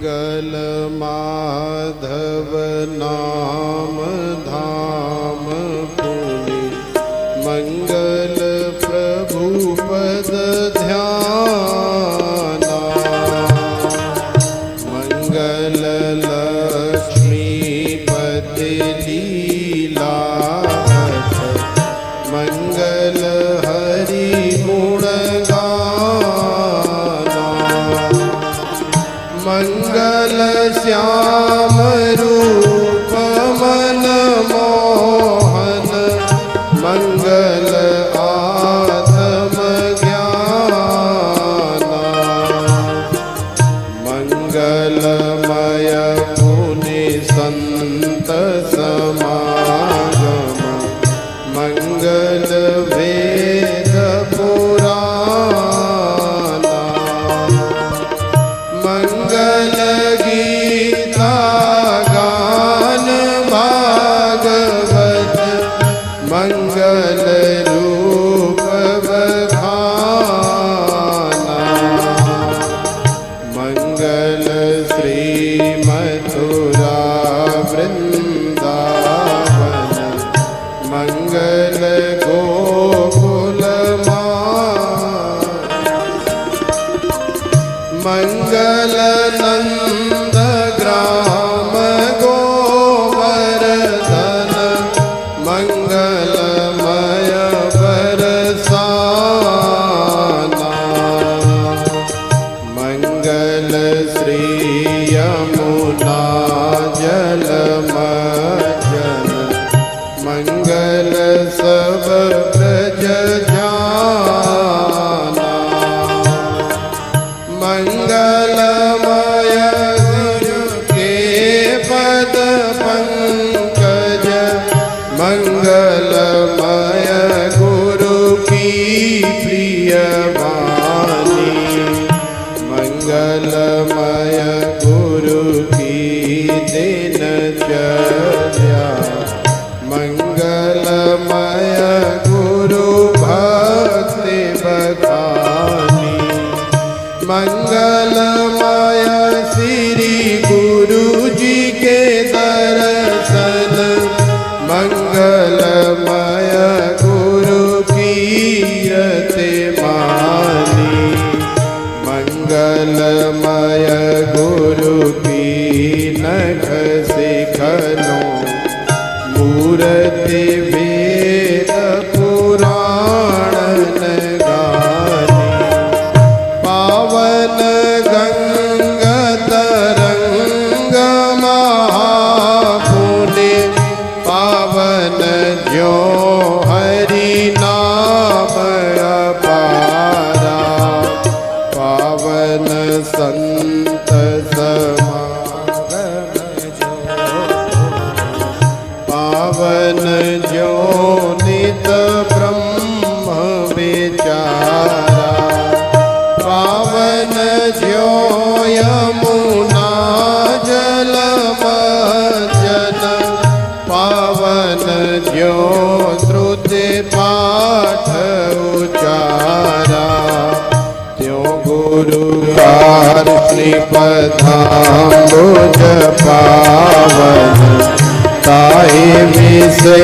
मंगल माधव नाम धाम पुनि मंगल प्रभु पद ध्याना मंगल लक्ष्मीपति लीला मंगल हरि गुण गाना मंगल श्याम रूप मन मोहन मंगल आत्म ज्ञाना मंगलमय पुनि संत समागम मंगल वेद पुराना मंगल गीता गान भागवत मंगल रूप बखाना मंगल श्री मथुरा वृंदावन मंगल गोकुल मंगल नंद ग्राम गोवर्धन मंगलमय बरसाना मंगल श्री यमुना जल मज्जन मंगल सब ब्रज जाना मंगलमय गुरु के पद पंकज मंगलमय गुरु की प्रिय वाणी मंगलमय गुरु की दिनचर्या मंगलमय गुरु भक्ति बखानी मंगलमय श्री गुरु जी के दर्शन मंगलमय गुरु कीरति मानी मंगलमय गुरु की नख शिखलों मूर्ति वेद पुराण गानी पावन गंगा तरंग महापुण्य पावन ज्यो हरि नाम अपारा पावन संत पावन ज्यो नित ब्रह्म विचारा पावन ज्यो यमुना जल मज्जन पावन ज्यो श्रुति पाठ उचारा त्यों गुरु कार श्रीपदाम्बुज पावन ताहि मिसे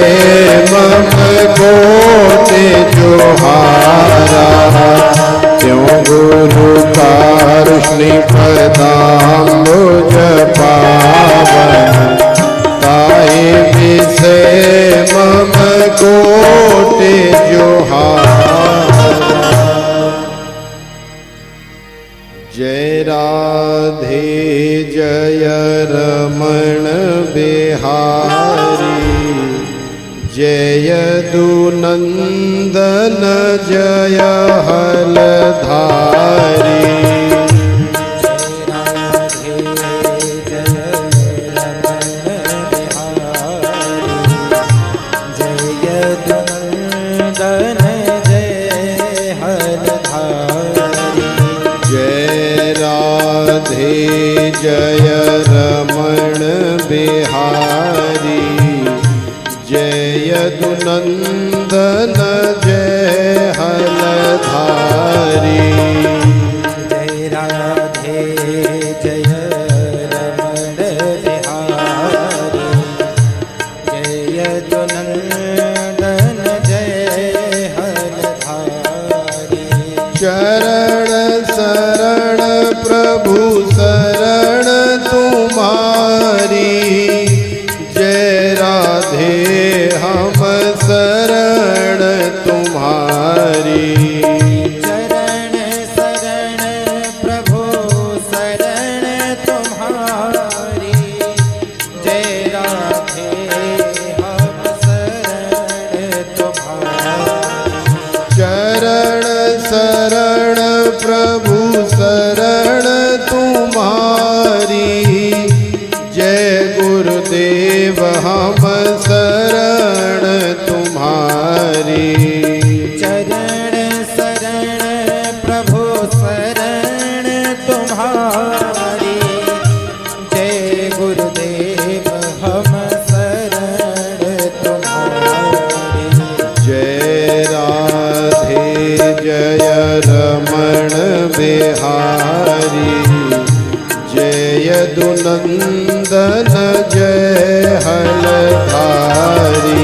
मम कोटि जोहारा त्यों गुरु कार श्रीपदाम्बुज पावन ताहि मिसे मम कोटि जोहारा जय राधे जय रमण बिहारी जय दुनंदन जय हलधारी जय रमण बिहारी जय दुनंदन जय हलधारी जय राधे जय यदुनंदन जय हलधारी।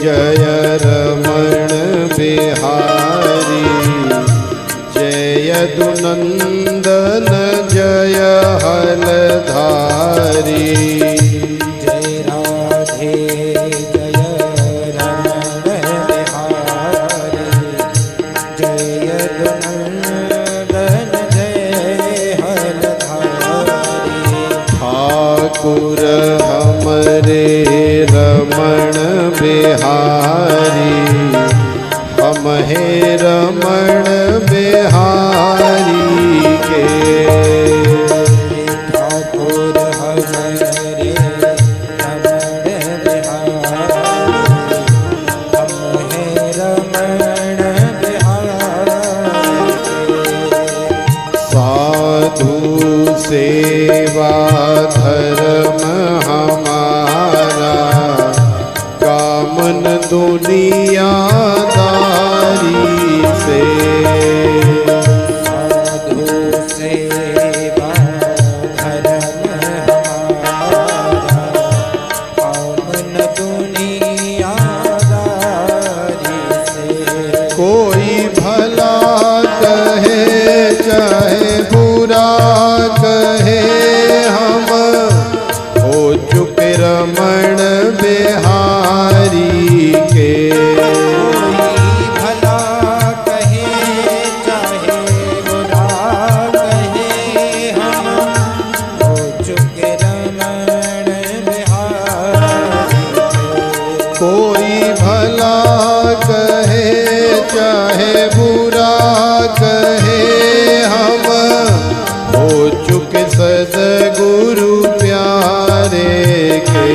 जय रमण बिहारी जय यदुनंदन जय हलधारी। जय राधे जय रमण बिहारी जय यदुनंदन जय हलधारी। ठाकुर हमरे रमण बिहारी हम हे रमण बिहारी के। ठाकुर हमरे रमण बिहारी हम हे रमण बिहारी के। साधु सेवा धर्म हमारा कामन दुनियादारी से। साधु सेवा धर्म हमारा कामन दुनियादारी से। कोई भला कहे चाहे बुरा कहे हम हो चुके रमण बिहारी के। कोई भला कहे चाहे बुरा कहे हम हो चुके रमण बिहारी के। कोई भला कहे चाहे बुरा कहे हम हो चुके सद्गुरु प्यारे के।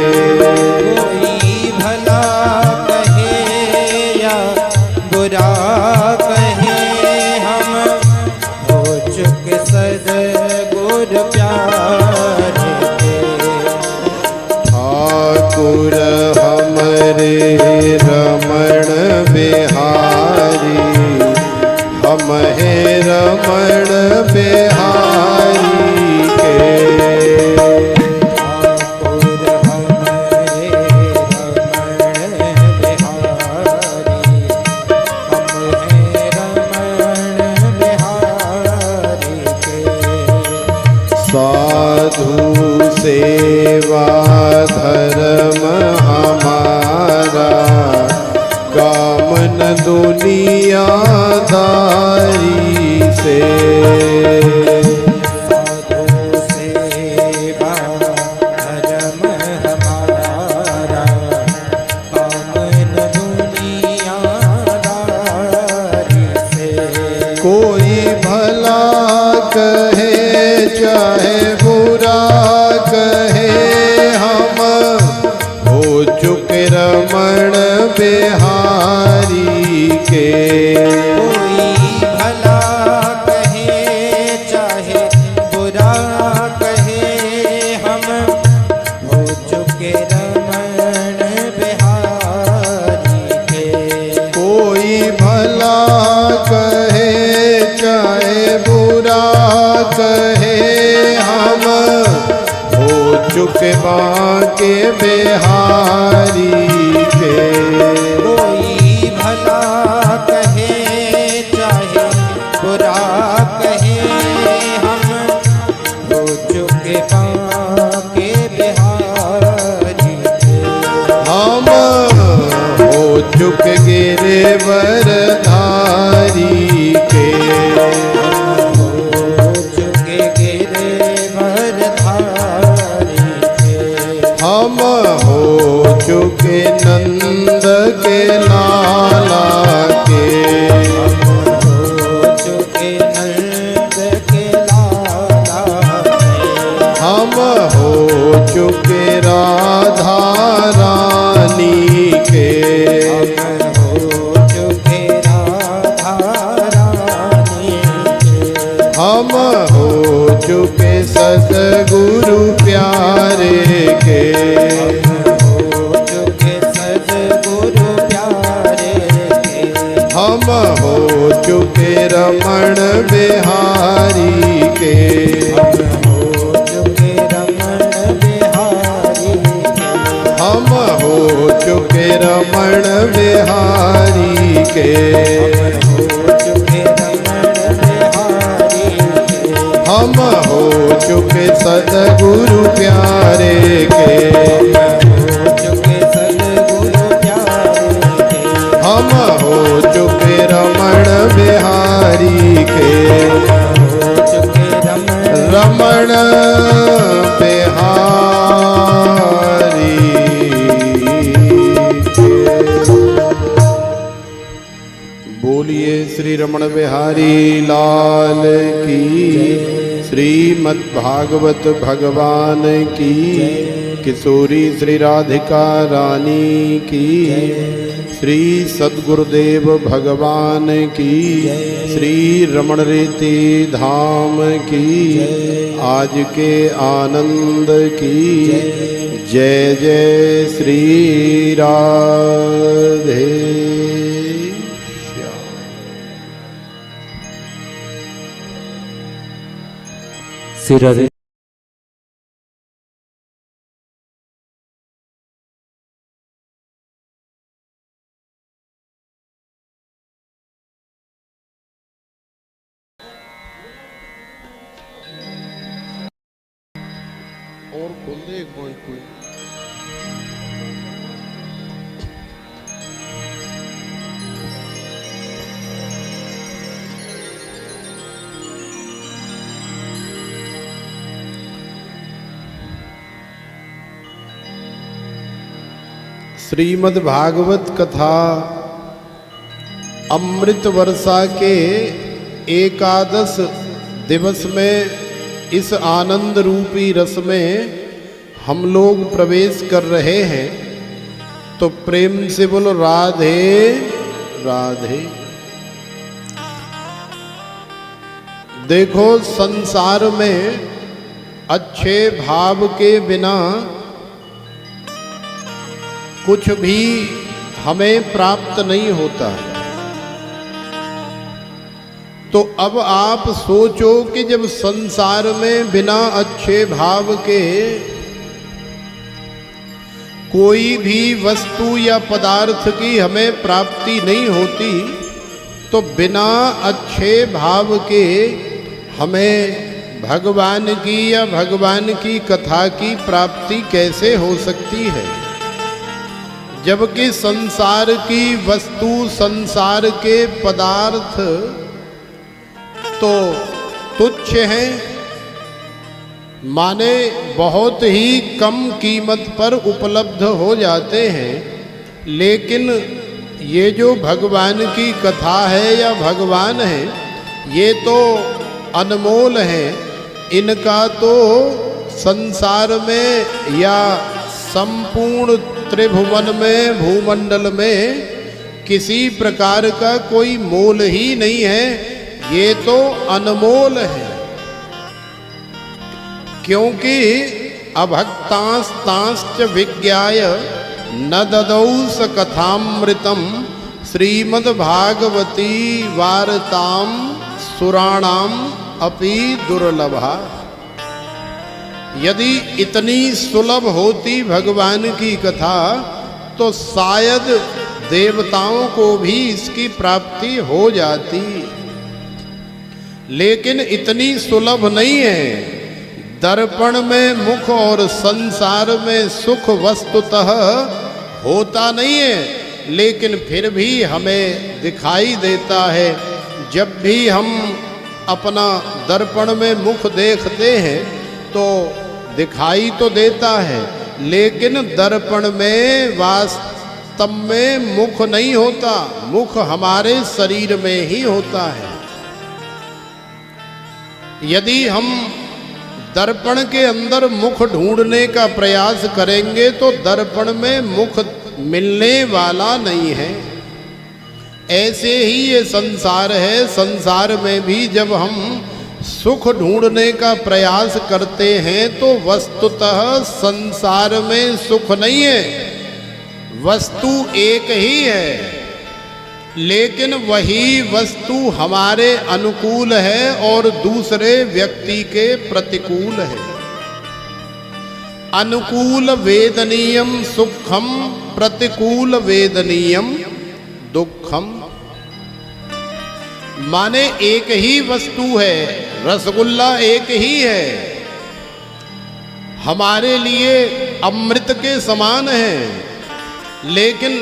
कोई भला कहे या बुरा कहे हम हो चुके सद्गुरु प्यारे के। ठाकुर हमरे रमण बिहारी हम हे रमण बिहारी के। ठाकुर हमरे रमण बिहारी हम हे रमण बिहारी के। साधु सेवा धर्म हमारा कामन दुनियादारी से। साधु सेवा धर्म हमारा कामन दुनियादारी से। कोई भला कहे चाहे बुरा कहे हम हो चुके रमण बिहारी के। कोई भला कहे चाहे बुरा कहे हम हो चुके रमण बिहारी के। कोई भला कहे चाहे बुरा कहे हम हो चुके बांके बिहारी के। कोई भला कहे चाहे बुरा कहे हम हो चुके बांके बिहारी के। हम हो चुके गिरवर धारी के। हो चुके गिरवर धारी के। हम हो चुके नंद के लाला के। हो चुके नंद के लाला के। हम हो चुके राधा रानी के। हम हो चुके राधा रानी के। हम हो चुके सतगुरु प्यारे के। हो चुके सतगुरु प्यारे के। हम हो चुके रमण बिहारी के। हम हो चुके रमण बिहारी के। हम हो चुके रमण बिहारी के। हो चुके रमण बिहारी के। हम हो चुके सतगुरु प्यारे के। हो चुके सतगुरु प्यारे के। हम हो चुके रमण बिहारी के। हो चुके रमण बिहारी के। बोलिए श्री रमण बिहारी लाल की। श्रीमद् भागवत भगवान की। किशोरी श्री राधिका रानी की। श्री सद्गुरुदेव भगवान की। श्री रमण रेती धाम की। आज के आनंद की। जय जय श्री राधे श्याम। श्री राधे। और खोल दे एक पॉइंट को। श्रीमद् भागवत कथा अमृत वर्षा के एकादश दिवस में इस आनंद रूपी रस में हम लोग प्रवेश कर रहे हैं। तो प्रेम से बोलो राधे राधे। देखो संसार में अच्छे भाव के बिना कुछ भी हमें प्राप्त नहीं होता है। तो अब आप सोचो कि जब संसार में बिना अच्छे भाव के कोई भी वस्तु या पदार्थ की हमें प्राप्ति नहीं होती, तो बिना अच्छे भाव के हमें भगवान की या भगवान की कथा की प्राप्ति कैसे हो सकती है। जबकि संसार की वस्तु, संसार के पदार्थ तो तुच्छ हैं, माने बहुत ही कम कीमत पर उपलब्ध हो जाते हैं। लेकिन ये जो भगवान की कथा है या भगवान है, ये तो अनमोल है। इनका तो संसार में या संपूर्ण त्रिभुवन में, भूमंडल में किसी प्रकार का कोई मोल ही नहीं है। ये तो अनमोल है। क्योंकि अभक्तांस्तांश्च विज्ञाय न ददौ स कथामृतम श्रीमद्भागवती वार्ताम सुराणाम अपि दुर्लभा। यदि इतनी सुलभ होती भगवान की कथा, तो शायद देवताओं को भी इसकी प्राप्ति हो जाती। लेकिन इतनी सुलभ नहीं है। दर्पण में मुख और संसार में सुख वस्तुतः होता नहीं है, लेकिन फिर भी हमें दिखाई देता है। जब भी हम अपना दर्पण में मुख देखते हैं तो दिखाई तो देता है, लेकिन दर्पण में वास्तव में मुख नहीं होता। मुख हमारे शरीर में ही होता है। यदि हम दर्पण के अंदर मुख ढूंढने का प्रयास करेंगे तो दर्पण में मुख मिलने वाला नहीं है। ऐसे ही ये संसार है। संसार में भी जब हम सुख ढूंढने का प्रयास करते हैं तो वस्तुतः संसार में सुख नहीं है, वस्तु एक ही है, लेकिन वही वस्तु हमारे अनुकूल है और दूसरे व्यक्ति के प्रतिकूल है। अनुकूल वेदनीयम सुखम, प्रतिकूल वेदनीयम दुखम। माने एक ही वस्तु है, रसगुल्ला एक ही है, हमारे लिए अमृत के समान है, लेकिन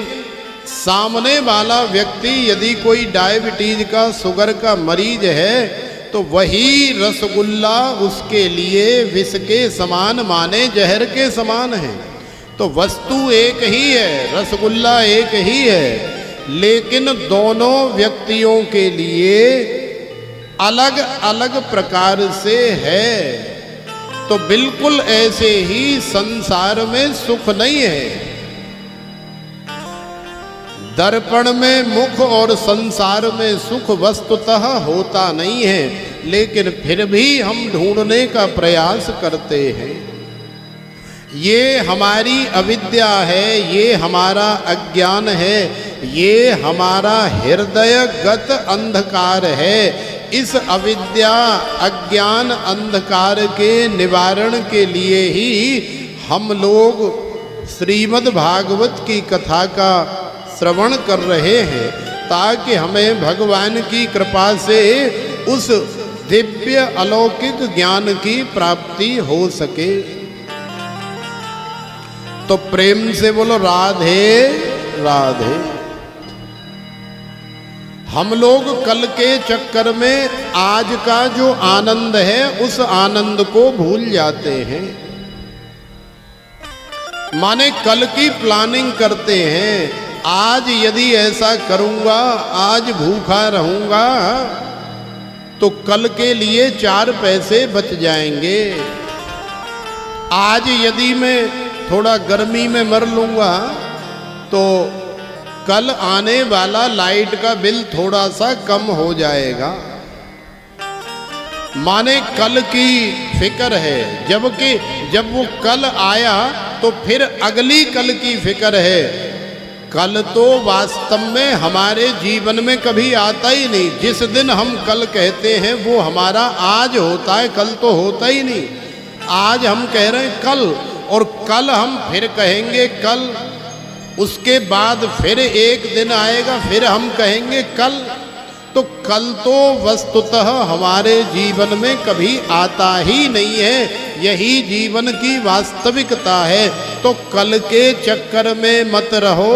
सामने वाला व्यक्ति यदि कोई डायबिटीज का, शुगर का मरीज है तो वही रसगुल्ला उसके लिए विष के समान माने, जहर के समान है। तो वस्तु एक ही है, रसगुल्ला एक ही है, लेकिन दोनों व्यक्तियों के लिए अलग अलग प्रकार से है। तो बिल्कुल ऐसे ही संसार में सुख नहीं है। दर्पण में मुख और संसार में सुख वस्तुतः होता नहीं है, लेकिन फिर भी हम ढूंढने का प्रयास करते हैं। ये हमारी अविद्या है, ये हमारा अज्ञान है, ये हमारा हृदयगत अंधकार है। इस अविद्या अज्ञान अंधकार के निवारण के लिए ही हम लोग श्रीमद् भागवत की कथा का श्रवण कर रहे हैं, ताकि हमें भगवान की कृपा से उस दिव्य अलौकिक ज्ञान की प्राप्ति हो सके। तो प्रेम से बोलो राधे राधे। हम लोग कल के चक्कर में आज का जो आनंद है उस आनंद को भूल जाते हैं। माने कल की प्लानिंग करते हैं, आज यदि ऐसा करूंगा, आज भूखा रहूंगा तो कल के लिए 4 पैसे बच जाएंगे। आज यदि मैं थोड़ा गर्मी में मर लूंगा तो कल आने वाला लाइट का बिल थोड़ा सा कम हो जाएगा। माने कल की फिक्र है, जबकि जब वो कल आया तो फिर अगली कल की फिक्र है। कल तो वास्तव में हमारे जीवन में कभी आता ही नहीं। जिस दिन हम कल कहते हैं वो हमारा आज होता है, कल तो होता ही नहीं। आज हम कह रहे हैं कल, और कल हम फिर कहेंगे कल, उसके बाद फिर एक दिन आएगा फिर हम कहेंगे कल। तो कल तो वस्तुतः हमारे जीवन में कभी आता ही नहीं है, यही जीवन की वास्तविकता है। तो कल के चक्कर में मत रहो।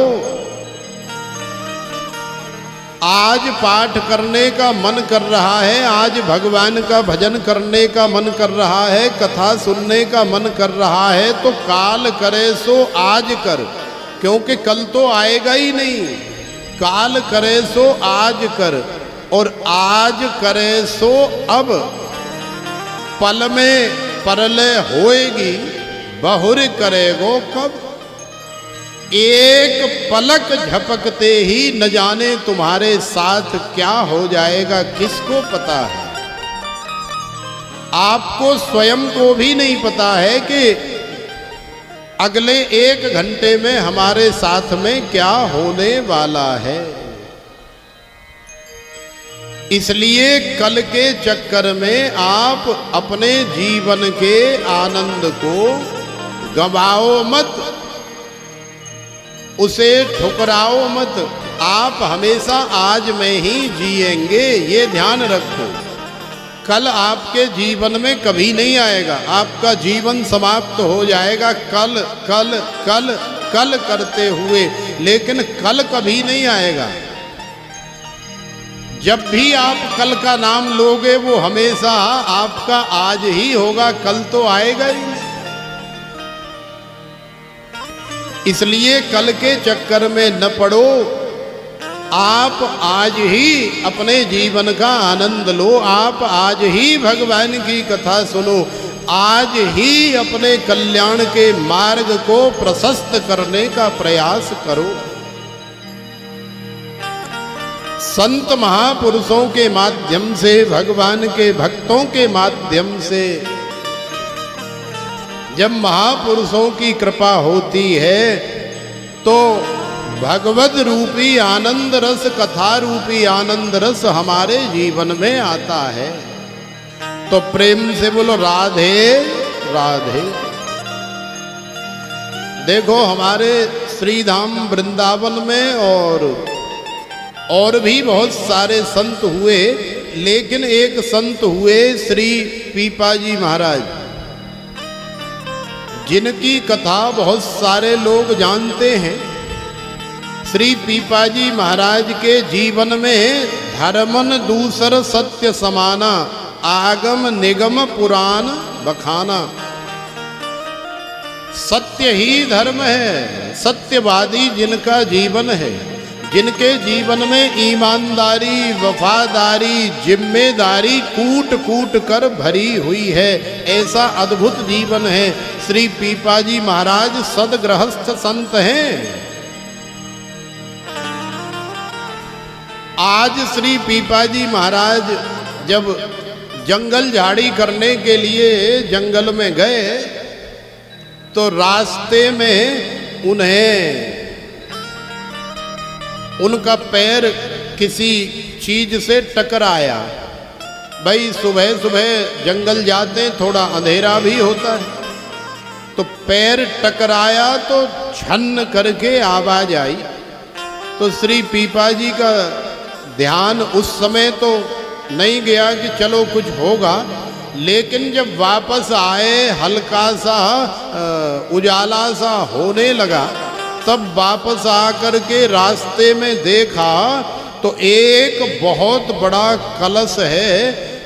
आज पाठ करने का मन कर रहा है, आज भगवान का भजन करने का मन कर रहा है, कथा सुनने का मन कर रहा है, तो काल करे सो आज कर, क्योंकि कल तो आएगा ही नहीं। काल करे सो आज कर, और आज करे सो अब। पल में परलय होएगी, बहुर करेगो कब। एक पलक झपकते ही न जाने तुम्हारे साथ क्या हो जाएगा, किसको पता है। आपको स्वयं को भी नहीं पता है कि अगले 1 घंटे में हमारे साथ में क्या होने वाला है। इसलिए कल के चक्कर में आप अपने जीवन के आनंद को गवाओ मत, उसे ठुकराओ मत। आप हमेशा आज में ही जिएंगे, ये ध्यान रखो। कल आपके जीवन में कभी नहीं आएगा, आपका जीवन समाप्त हो जाएगा कल कल कल कल करते हुए, लेकिन कल कभी नहीं आएगा। जब भी आप कल का नाम लोगे वो हमेशा आपका आज ही होगा, कल तो आएगा ही नहीं। इसलिए कल के चक्कर में न पड़ो, आप आज ही अपने जीवन का आनंद लो, आप आज ही भगवान की कथा सुनो, आज ही अपने कल्याण के मार्ग को प्रशस्त करने का प्रयास करो। संत महापुरुषों के माध्यम से, भगवान के भक्तों के माध्यम से जब महापुरुषों की कृपा होती है तो भगवत रूपी आनंद रस, कथा रूपी आनंद रस हमारे जीवन में आता है। तो प्रेम से बोलो राधे राधे। देखो हमारे श्रीधाम वृंदावन में और भी बहुत सारे संत हुए, लेकिन एक संत हुए श्री पीपाजी महाराज, जिनकी कथा बहुत सारे लोग जानते हैं। श्री पीपाजी महाराज के जीवन में धर्मन दूसर सत्य समाना, आगम निगम पुराण बखाना। सत्य ही धर्म है, सत्यवादी जिनका जीवन है, जिनके जीवन में ईमानदारी, वफादारी, जिम्मेदारी कूट कूट कर भरी हुई है, ऐसा अद्भुत जीवन है। श्री पीपाजी महाराज सदगृहस्थ संत हैं। आज श्री पीपाजी महाराज जब जंगल झाड़ी करने के लिए जंगल में गए तो रास्ते में उनका पैर किसी चीज से टकराया। भाई सुबह सुबह जंगल जाते थोड़ा अंधेरा भी होता है, तो पैर टकराया तो छन्न करके आवाज आई। तो श्री पीपाजी का ध्यान उस समय तो नहीं गया कि चलो कुछ होगा, लेकिन जब वापस आए हल्का सा उजाला सा होने लगा, तब वापस आकर के रास्ते में देखा तो एक बहुत बड़ा कलश है।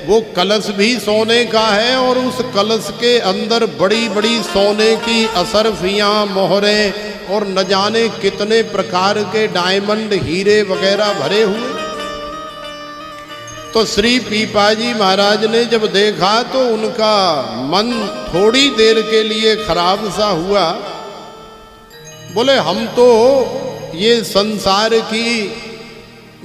वो कलश भी सोने का है और उस कलश के अंदर बड़ी बड़ी सोने की असरफियाँ, मोहरें और न जाने कितने प्रकार के डायमंड, हीरे वगैरह भरे हुए। तो श्री पीपाजी महाराज ने जब देखा तो उनका मन थोड़ी देर के लिए खराब सा हुआ। बोले हम तो ये संसार की,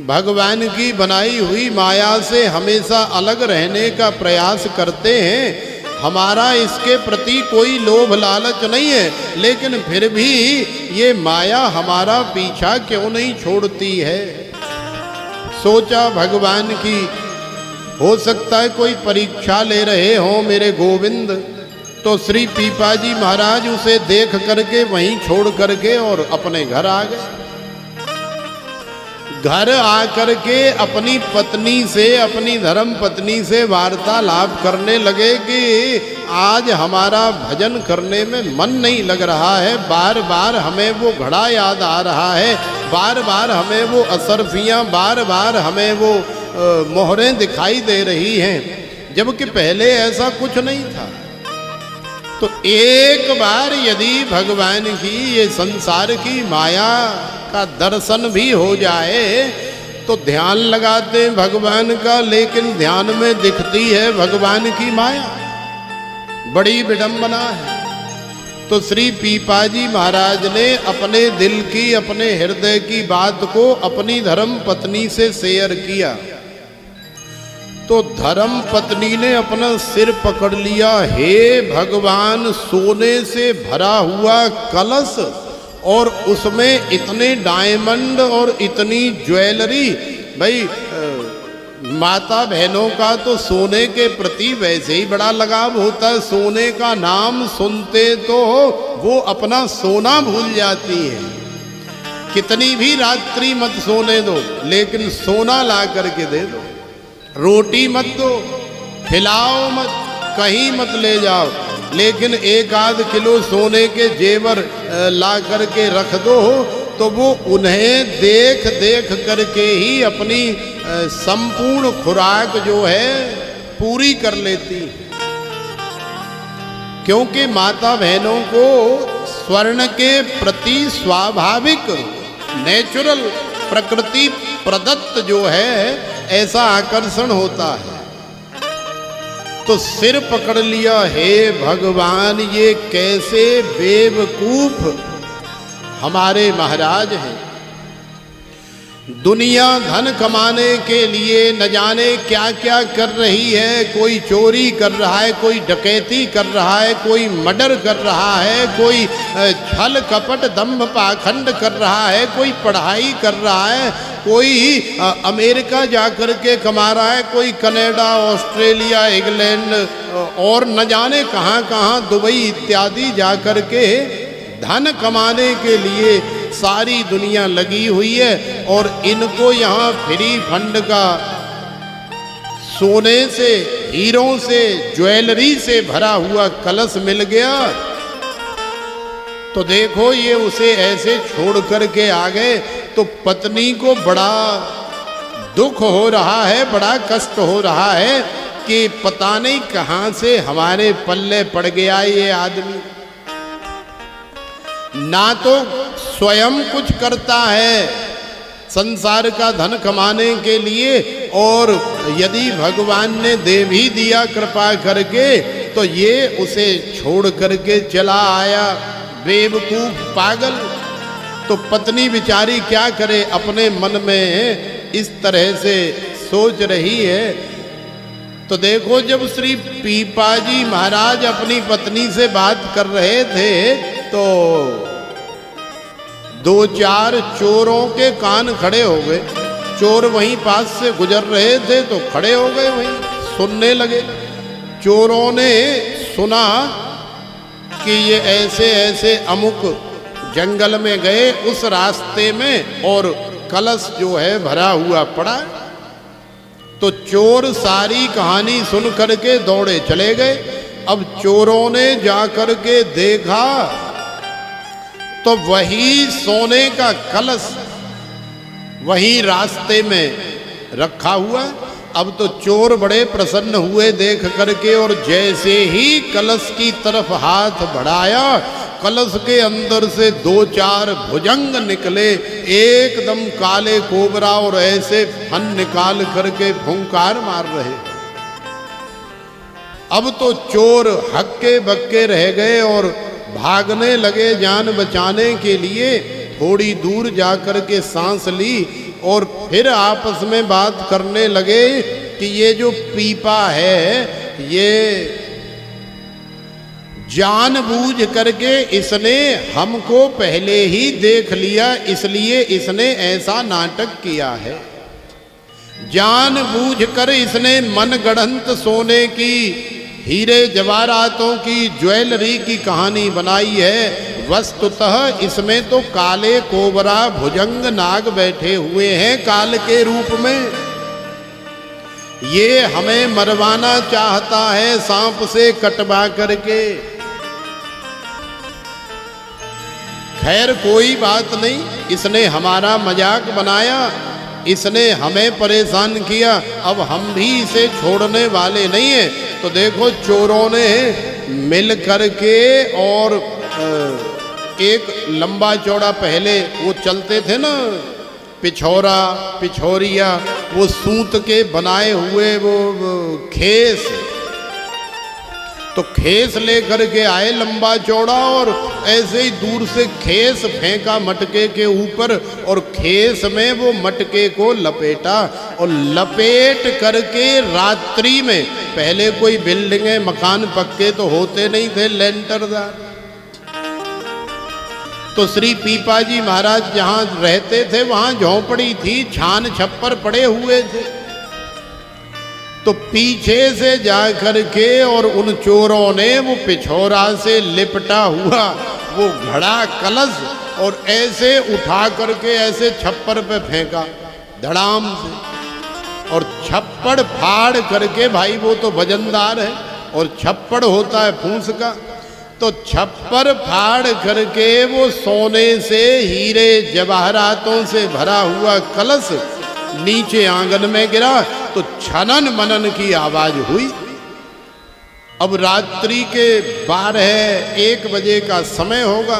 भगवान की बनाई हुई माया से हमेशा अलग रहने का प्रयास करते हैं, हमारा इसके प्रति कोई लोभ लालच नहीं है, लेकिन फिर भी ये माया हमारा पीछा क्यों नहीं छोड़ती है। सोचा भगवान की हो सकता है कोई परीक्षा ले रहे हो मेरे गोविंद। तो श्री पीपाजी महाराज उसे देख करके वहीं छोड़ करके और अपने घर आ गए। घर आकर के अपनी पत्नी से, अपनी धर्म पत्नी से वार्तालाप करने लगे कि आज हमारा भजन करने में मन नहीं लग रहा है, बार बार हमें वो घड़ा याद आ रहा है, बार बार हमें वो असरफियाँ, बार बार हमें वो मोहरें दिखाई दे रही हैं, जबकि पहले ऐसा कुछ नहीं था। तो एक बार यदि भगवान की, ये संसार की माया का दर्शन भी हो जाए तो ध्यान लगाते हैं भगवान का, लेकिन ध्यान में दिखती है भगवान की माया। बड़ी विडंबना है। तो श्री पीपाजी महाराज ने अपने दिल की, अपने हृदय की बात को अपनी धर्म पत्नी से शेयर किया। तो धर्म पत्नी ने अपना सिर पकड़ लिया, हे भगवान, सोने से भरा हुआ कलश और उसमें इतने डायमंड और इतनी ज्वेलरी। भाई माता बहनों का तो सोने के प्रति वैसे ही बड़ा लगाव होता है, सोने का नाम सुनते तो वो अपना सोना भूल जाती है। कितनी भी रात्रि मत सोने दो, लेकिन सोना ला करके दे दो। रोटी मत दो, खिलाओ मत, कहीं मत ले जाओ, लेकिन एक आध किलो सोने के जेवर ला करके रख दो, तो वो उन्हें देख देख करके ही अपनी संपूर्ण खुराक जो है पूरी कर लेती। क्योंकि माता बहनों को स्वर्ण के प्रति स्वाभाविक, नेचुरल, प्रकृति प्रदत्त जो है ऐसा आकर्षण होता है। तो सिर पकड़ लिया, हे भगवान, ये कैसे बेवकूफ हमारे महाराज हैं। दुनिया धन कमाने के लिए न जाने क्या क्या कर रही है। कोई चोरी कर रहा है, कोई डकैती कर रहा है, कोई मर्डर कर रहा है, कोई छल कपट दंभ पाखंड कर रहा है, कोई पढ़ाई कर रहा है, कोई अमेरिका जाकर के कमा रहा है, कोई कनाडा, ऑस्ट्रेलिया, इंग्लैंड और न जाने कहाँ कहाँ, दुबई इत्यादि जाकर के धन कमाने के लिए सारी दुनिया लगी हुई है। और इनको यहाँ फ्री फंड का सोने से, हीरों से, ज्वेलरी से भरा हुआ कलश मिल गया तो देखो ये उसे ऐसे छोड़ करके आ गए। तो पत्नी को बड़ा दुख हो रहा है, बड़ा कष्ट हो रहा है कि पता नहीं कहाँ से हमारे पल्ले पड़ गया ये आदमी। ना तो स्वयं कुछ करता है संसार का धन कमाने के लिए, और यदि भगवान ने दे भी दिया कृपा करके तो ये उसे छोड़ करके चला आया, बेवकूफ पागल। तो पत्नी बिचारी क्या करे, अपने मन में इस तरह से सोच रही है। तो देखो जब श्री पीपाजी महाराज अपनी पत्नी से बात कर रहे थे तो दो चार चोरों के कान खड़े हो गए। चोर वहीं पास से गुजर रहे थे तो खड़े हो गए, वहीं सुनने लगे। चोरों ने सुना कि ये ऐसे ऐसे अमुक जंगल में गए, उस रास्ते में, और कलश जो है भरा हुआ पड़ा। तो चोर सारी कहानी सुन करके दौड़े चले गए। अब चोरों ने जाकर के देखा तो वही सोने का कलश वही रास्ते में रखा हुआ। अब तो चोर बड़े प्रसन्न हुए देख करके, और जैसे ही कलश की तरफ हाथ बढ़ाया, कलश के अंदर से दो चार भुजंग निकले, एकदम काले कोबरा, और ऐसे फन निकाल करके फुंकार मार रहे। अब तो चोर हक्के बक्के रह गए और भागने लगे जान बचाने के लिए। थोड़ी दूर जाकर के सांस ली और फिर आपस में बात करने लगे कि ये जो पीपा है ये जानबूझ करके इसने हमको पहले ही देख लिया, इसलिए इसने ऐसा नाटक किया है। जानबूझ कर इसने मनगढ़ंत सोने की, हीरे जवाहरातों की, ज्वेलरी की कहानी बनाई है। वस्तुतः इसमें तो काले कोबरा भुजंग नाग बैठे हुए हैं काल के रूप में। ये हमें मरवाना चाहता है सांप से कटवा करके। खैर कोई बात नहीं, इसने हमारा मजाक बनाया, इसने हमें परेशान किया, अब हम भी इसे छोड़ने वाले नहीं हैं। तो देखो चोरों ने मिल करके, और एक लंबा चौड़ा पहले वो चलते थे ना पिछौरा पिछौरिया, वो सूत के बनाए हुए वो खेस, तो खेस लेकर के आए लंबा चौड़ा, और ऐसे ही दूर से खेस फेंका मटके के ऊपर, और खेस में वो मटके को लपेटा, और लपेट करके रात्रि में, पहले कोई बिल्डिंगें मकान पक्के तो होते नहीं थे, लेंटरदार, तो श्री पीपाजी महाराज जहाँ रहते थे वहाँ झोंपड़ी थी, छान छप्पर पड़े हुए थे। तो पीछे से जा करके और उन चोरों ने वो पिछौरा से लिपटा हुआ वो घड़ा कलश और ऐसे उठा करके ऐसे छप्पर पे फेंका धड़ाम से, और छप्पड़ फाड़ करके, भाई वो तो वजनदार है और छप्पड़ होता है फूंस का, तो छप्पर फाड़ करके वो सोने से, हीरे जवाहरातों से भरा हुआ कलश नीचे आंगन में गिरा। तो छनन मनन की आवाज हुई। अब रात्रि के 12-1 बजे का समय होगा।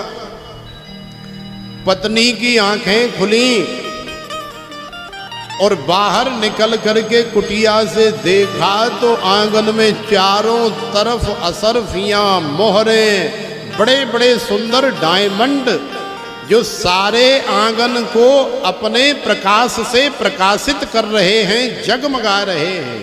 पत्नी की आंखें खुली और बाहर निकल करके कुटिया से देखा तो आंगन में चारों तरफ असरफियां, मोहरें, बड़े बड़े सुंदर डायमंड जो सारे आंगन को अपने प्रकाश से प्रकाशित कर रहे हैं, जगमगा रहे हैं।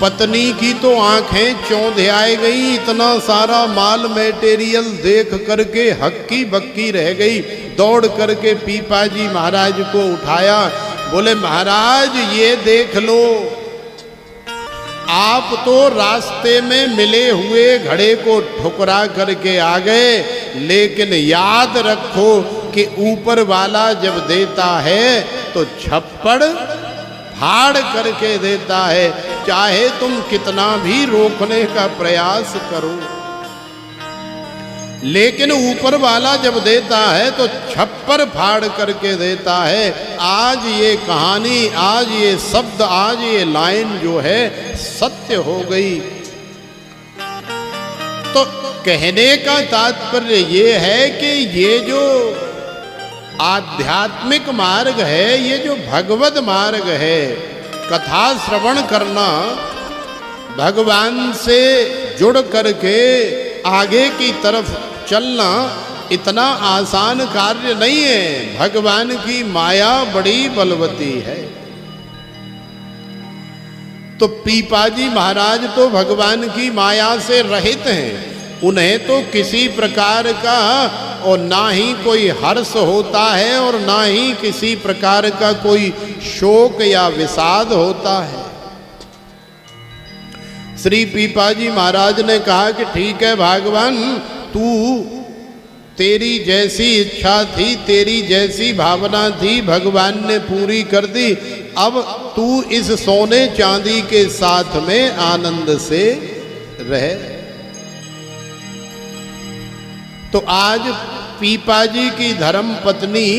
पत्नी की तो आंखें चौंधियाई गई, इतना सारा माल मटेरियल देख करके हक्की बक्की रह गई। दौड़ करके पीपाजी महाराज को उठाया, बोले महाराज ये देख लो, आप तो रास्ते में मिले हुए घड़े को ठुकरा करके आ गए, लेकिन याद रखो कि ऊपर वाला जब देता है तो छप्पड़ फाड़ करके देता है, चाहे तुम कितना भी रोकने का प्रयास करो, लेकिन ऊपर वाला जब देता है तो छप्पर फाड़ करके देता है। आज ये कहानी, आज ये शब्द, आज ये लाइन जो है सत्य हो गई। तो कहने का तात्पर्य ये है कि ये जो आध्यात्मिक मार्ग है, ये जो भगवत मार्ग है, कथा श्रवण करना, भगवान से जुड़ करके आगे की तरफ चलना इतना आसान कार्य नहीं है। भगवान की माया बड़ी बलवती है। तो पीपाजी महाराज तो भगवान की माया से रहित हैं, उन्हें तो किसी प्रकार का और ना ही कोई हर्ष होता है और ना ही किसी प्रकार का कोई शोक या विषाद होता है। श्री पीपाजी महाराज ने कहा कि ठीक है भगवान, तू, तेरी जैसी इच्छा थी, तेरी जैसी भावना थी, भगवान ने पूरी कर दी। अब तू इस सोने चांदी के साथ में आनंद से रह। तो आज पीपाजी की धर्म पत्नी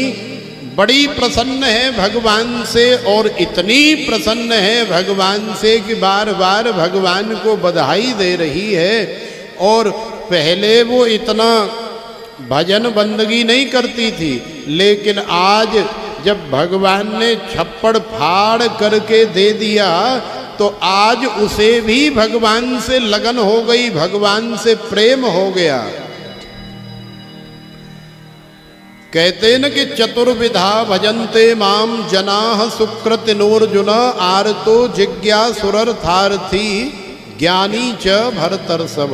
बड़ी प्रसन्न है भगवान से, और इतनी प्रसन्न है भगवान से कि बार बार भगवान को बधाई दे रही है। और पहले वो इतना भजन बंदगी नहीं करती थी, लेकिन आज जब भगवान ने छप्पड़ फाड़ करके दे दिया तो आज उसे भी भगवान से लगन हो गई, भगवान से प्रेम हो गया। कहते न कि चतुर्विधा भजन्ते माम जनाः सुकृतिनोर्जुन आर्तो जिज्ञासुरर्थार्थी ज्ञानी च भरतर्षभ।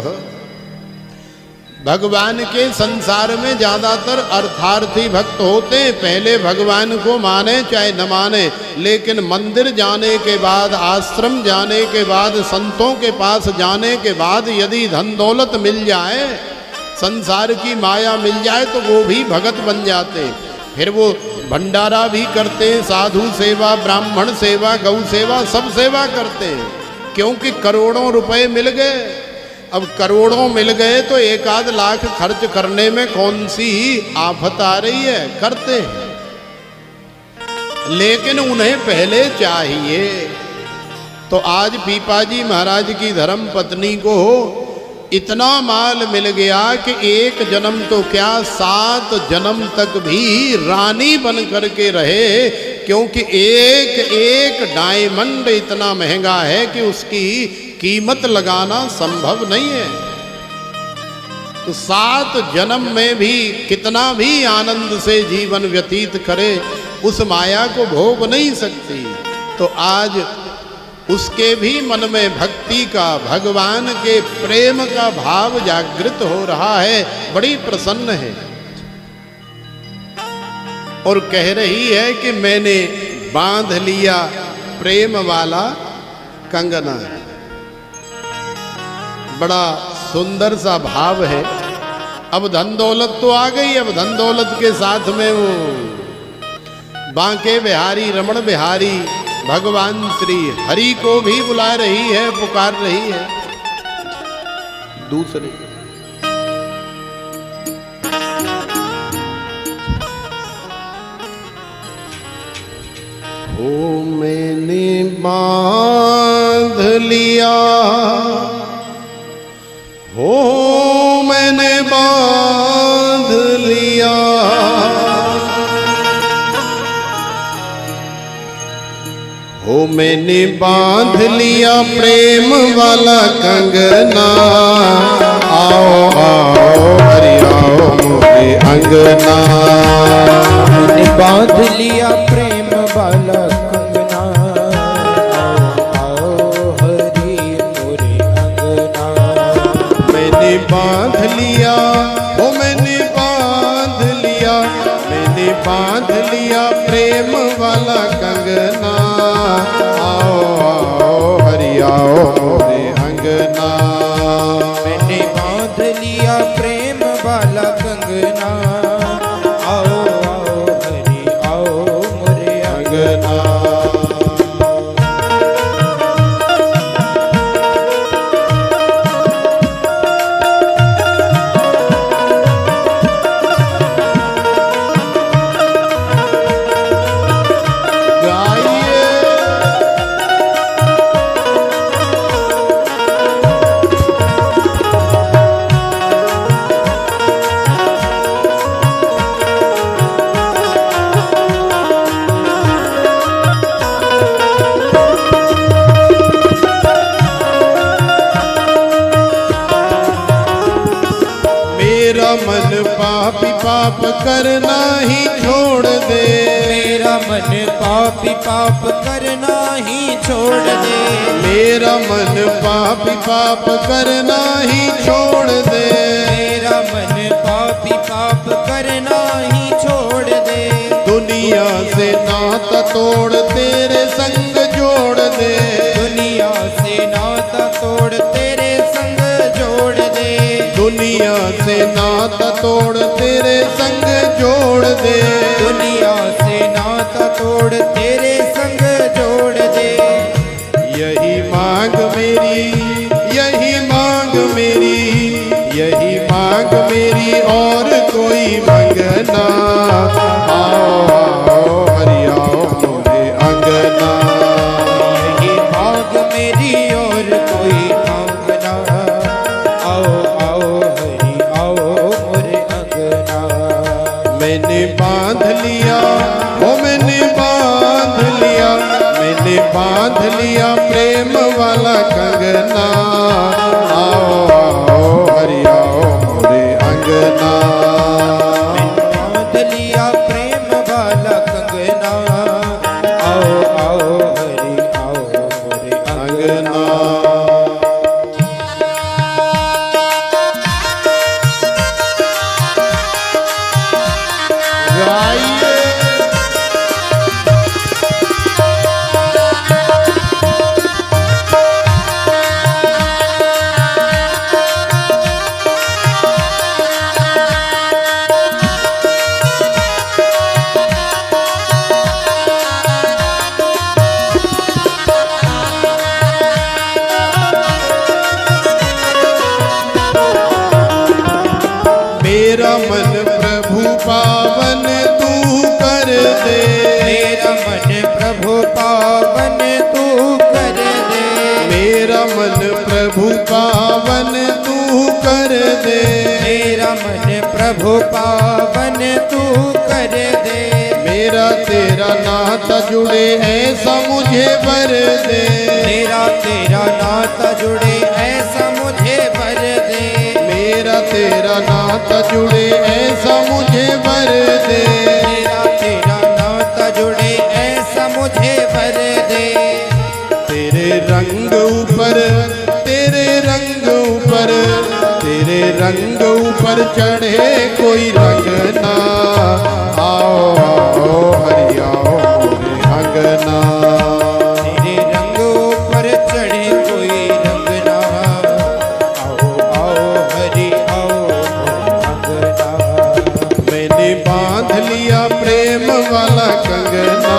भगवान के संसार में ज्यादातर अर्थार्थी भक्त होते हैं। पहले भगवान को माने चाहे न माने, लेकिन मंदिर जाने के बाद, आश्रम जाने के बाद, संतों के पास जाने के बाद यदि धन दौलत मिल जाए, संसार की माया मिल जाए, तो वो भी भगत बन जाते। फिर वो भंडारा भी करते हैं, साधु सेवा, ब्राह्मण सेवा, गौ सेवा, सब सेवा करते हैं, क्योंकि करोड़ों रुपए मिल गए। अब करोड़ों मिल गए तो 1-8 लाख खर्च करने में कौन सी आफत आ रही है, करते हैं। लेकिन उन्हें पहले चाहिए। तो आज पीपाजी महाराज की धर्म पत्नी को इतना माल मिल गया कि 1 जन्म तो क्या 7 जन्म तक भी रानी बन करके रहे, क्योंकि एक डायमंड इतना महंगा है कि उसकी कीमत लगाना संभव नहीं है। तो 7 जन्म में भी कितना भी आनंद से जीवन व्यतीत करे, उस माया को भोग नहीं सकती। तो आज उसके भी मन में भक्ति का, भगवान के प्रेम का भाव जागृत हो रहा है, बड़ी प्रसन्न है। और कह रही है कि मैंने बांध लिया प्रेम वाला कंगना। बड़ा सुंदर सा भाव है। अब धन दौलत तो आ गई, अब धन दौलत के साथ में वो बांके बिहारी, रमण बिहारी भगवान श्री हरि को भी बुला रही है, पुकार रही है। दूसरे हो मैंने बांध लिया, हो मैंने बांध लिया, हो मैंने बांध लिया प्रेम वाला कंगना। आओ आओ हरि आओ मोरे अंगना, मैंने बांध लिया, ओ मैंने बांध लिया, मैंने बांध लिया प्रेम वाला कंगना। आओ आओ हरि आओ मोरे अंगना। मैंने बांध लिया प्रेम वाला कंगना। आओ आओ हरि आओ मोरे अंगना। मेरा मन पापी पाप करना ही छोड़ दे। मेरा मन पापी पाप करना ही छोड़ दे। मेरा मन पापी पाप करना ही छोड़ दे। मेरा मन पापी पाप करना ही छोड़ दे। दुनिया से नाता तोड़ तेरे संग जोड़ दे। दुनिया से नाता तोड़ तेरे संग जोड़ दे। दुनिया से नाता तोड़ तेरे संग जोड़ दे। दुनिया से नाता तोड़ तेरे संग जोड़ दे। यही मांग मेरी, यही मांग मेरी, यही मांग मेरी और कोई मंगना। आओ आओ हरि आओ मोरे अंगना। यही मांग मेरी और कोई मांगना। आओ आओ हरि आओ मोरे अंगना। मैंने बांध लिया, ओ मैंने बांध लिया, मैंने बांध लिया प्रेम वाला कंगना। आओ आओ हरि आओ मोरे अंगना। बांध लिया प्रेम वाला कंगना। आओ आओ हरि आओ मोरे अंगना। गाइए मेरा मन प्रभु पावन तू कर दे। मेरा मन प्रभु पावन तू कर दे। मेरा मन प्रभु पावन तू कर दे। मेरा मन प्रभु पावन तू कर दे। मेरा तेरा नाता जुड़े ऐसा मुझे वर दे। मेरा तेरा नाता जुड़े ऐसा मुझे भर दे। मेरा तेरा नाता जुड़े ऐसा मुझे वर दे। मेरा तेरा नाता जुड़े ऐसा मुझे भर दे। तेरे रंग ऊपर, तेरे रंग ऊपर, तेरे रंग ऊपर चढ़े कोई रंग ना। आओ आओ हरि आओ मोरे अंगना। तेरे रंग ऊपर चढ़े कोई रंग ना। आओ आओ हरि आओ मोरे अंगना। मैंने बांध लिया प्रेम वाला कंगना।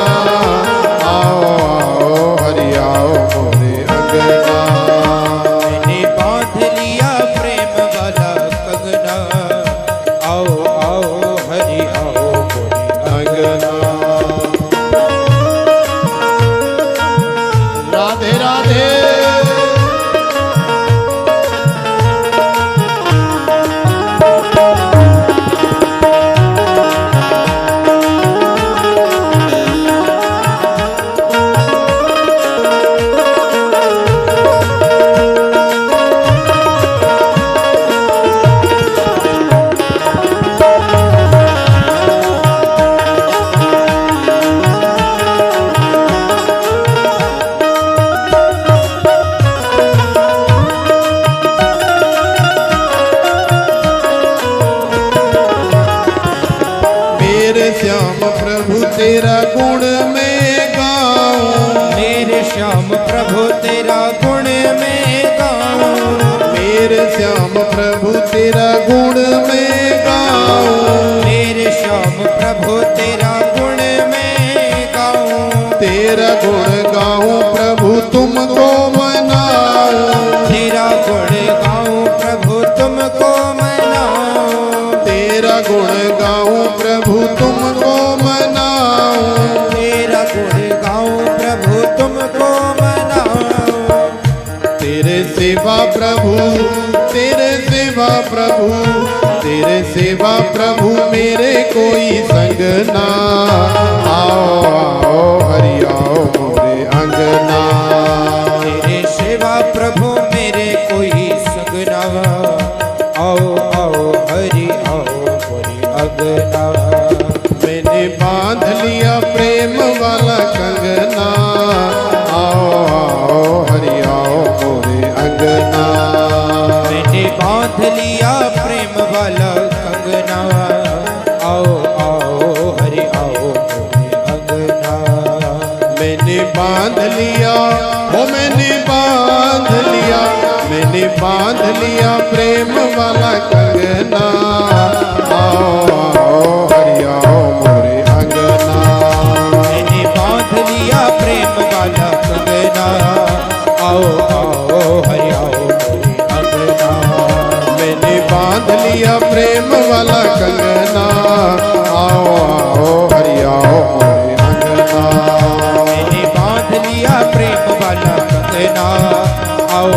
आओ आओ हरि आओ मोरे अंगना। मैंने बांध लिया प्रेम वाला कंगना। आओ आओ हरि आओ मोरे अंगना। तेरा गुण मैं गाऊं, मेरे श्याम प्रभु तेरा गुण मैं गाऊं, मेरे श्याम प्रभु तेरा गुण मैं गाऊं, मेरे श्याम प्रभु तेरा गुण मैं गाऊं, तेरा गुण गाऊं प्रभु तुमको मनाऊं, तेरा गुण गाऊं प्रभु तुमको मनाऊं, तेरा गुण गाऊं प्रभु तुमको मनाऊं, तेरा गुण गाऊं प्रभु तुमको मनाऊं, तेरे सेवा प्रभु, तेरे सेवा प्रभु, तेरे सेवा प्रभु मेरे कोई संग ना, आओ आओ हरि आओ मोरे अंगना, तेरे सेवा प्रभु मेरे कोई संग ना, आओ आओ हरि आओ मोरे अगना, मैंने बांध लिया प्रेम वाला कंगना, आओ आओ हरि आओ मोरे अंगना, मैंने बांध लिया प्रेम वाला कंगना, आओ आओ हरि आओ मोरे अंगना, मैंने बांध लिया, ओ मैंने बांध लिया, मैंने बांध लिया प्रेम वाला कंगना, आओ आओ हरि आओ मोरे अंगना, मैंने बांध लिया प्रेम वाला कंगना, आओ आओ हरि आओ मोरे अंगना, मैंने बांध लिया प्रेम वाला कंगना, आओ आओ हरि आओ मोरे अंगना, मैंने बांध लिया प्रेम वाला कंगना, आओ